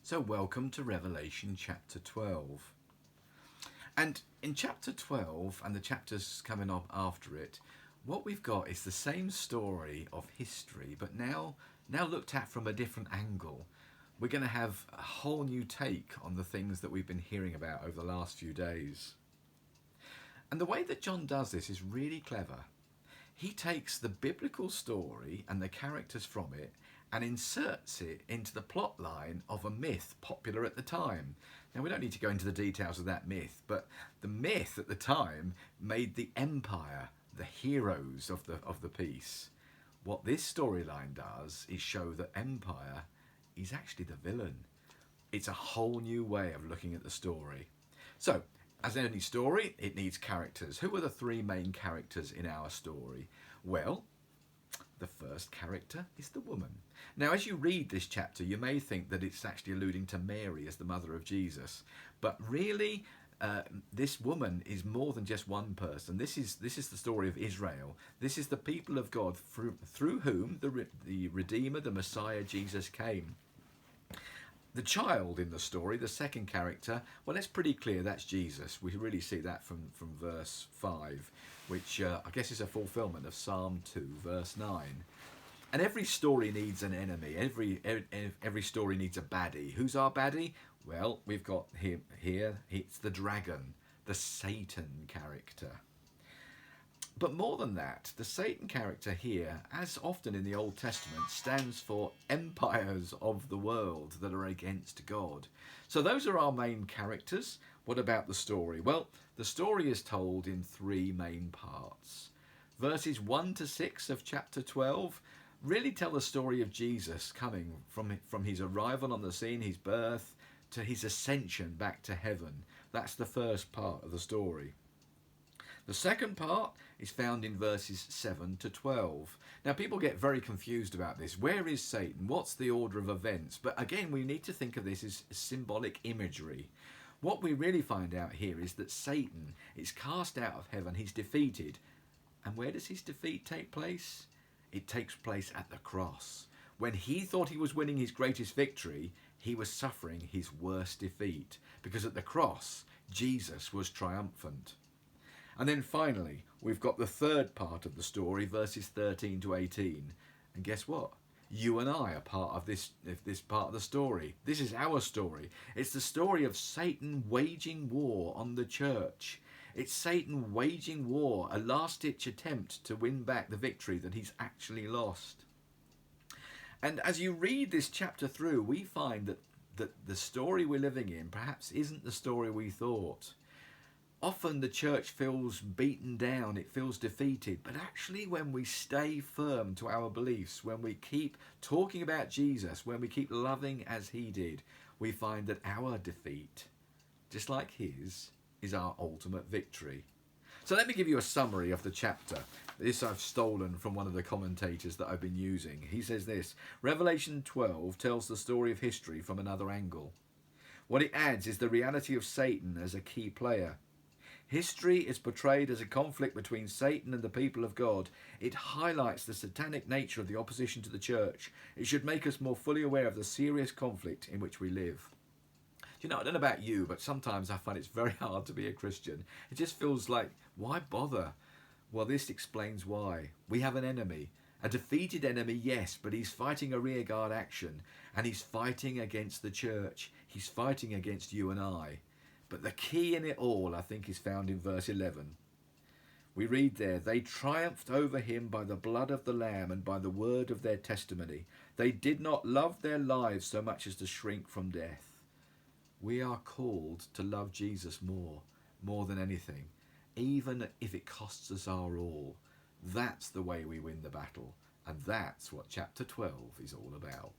So welcome to Revelation chapter 12. And in chapter 12 and the chapters coming up after it, what we've got is the same story of history, but now looked at from a different angle. We're going to have a whole new take on the things that we've been hearing about over the last few days. And the way that John does this is really clever. He takes the biblical story and the characters from it and inserts it into the plot line of a myth popular at the time. Now, we don't need to go into the details of that myth, but the myth at the time made the empire the heroes of the piece. What this storyline does is show that empire is actually the villain. It's a whole new way of looking at the story. So, as any story, it needs characters. Who are the three main characters in our story? Well, the first character is the woman. Now, as you read this chapter, you may think that it's actually alluding to Mary as the mother of Jesus. But really, this woman is more than just one person. This is the story of Israel. This is the people of God through whom the Redeemer, the Messiah, Jesus came. The child in the story, the second character, well, that's pretty clear. That's Jesus. We really see that from verse 5, which I guess is a fulfillment of Psalm 2, verse 9. And every story needs an enemy. Every story needs a baddie. Who's our baddie? Well, we've got him here. It's the dragon, the Satan character. But more than that, the Satan character here, as often in the Old Testament, stands for empires of the world that are against God. So those are our main characters. What about the story? Well, the story is told in three main parts. Verses 1 to 6 of chapter 12 really tell the story of Jesus coming from his arrival on the scene, his birth, to his ascension back to heaven. That's the first part of the story. The second part is found in verses 7 to 12. Now, people get very confused about this. Where is Satan? What's the order of events? But again, we need to think of this as symbolic imagery. What we really find out here is that Satan is cast out of heaven. He's defeated. And where does his defeat take place? It takes place at the cross. When he thought he was winning his greatest victory, he was suffering his worst defeat. Because at the cross, Jesus was triumphant. And then finally, we've got the third part of the story, verses 13 to 18. And guess what? You and I are part of this part of the story. This is our story. It's the story of Satan waging war on the church. It's Satan waging war, a last-ditch attempt to win back the victory that he's actually lost. And as you read this chapter through, we find that the story we're living in perhaps isn't the story we thought. Often the church feels beaten down, it feels defeated, but actually when we stay firm to our beliefs, when we keep talking about Jesus, when we keep loving as he did, we find that our defeat, just like his, is our ultimate victory. So let me give you a summary of the chapter. This I've stolen from one of the commentators that I've been using. He says this: Revelation 12 tells the story of history from another angle. What it adds is the reality of Satan as a key player. History is portrayed as a conflict between Satan and the people of God. It highlights the satanic nature of the opposition to the church. It should make us more fully aware of the serious conflict in which we live. You know, I don't know about you, but sometimes I find it's very hard to be a Christian. It just feels like, why bother? Well, this explains why. We have an enemy. A defeated enemy, yes, but he's fighting a rearguard action, and he's fighting against the church. He's fighting against you and I. But the key in it all, I think, is found in verse 11. We read there, they triumphed over him by the blood of the Lamb and by the word of their testimony. They did not love their lives so much as to shrink from death. We are called to love Jesus more than anything, even if it costs us our all. That's the way we win the battle, and that's what chapter 12 is all about.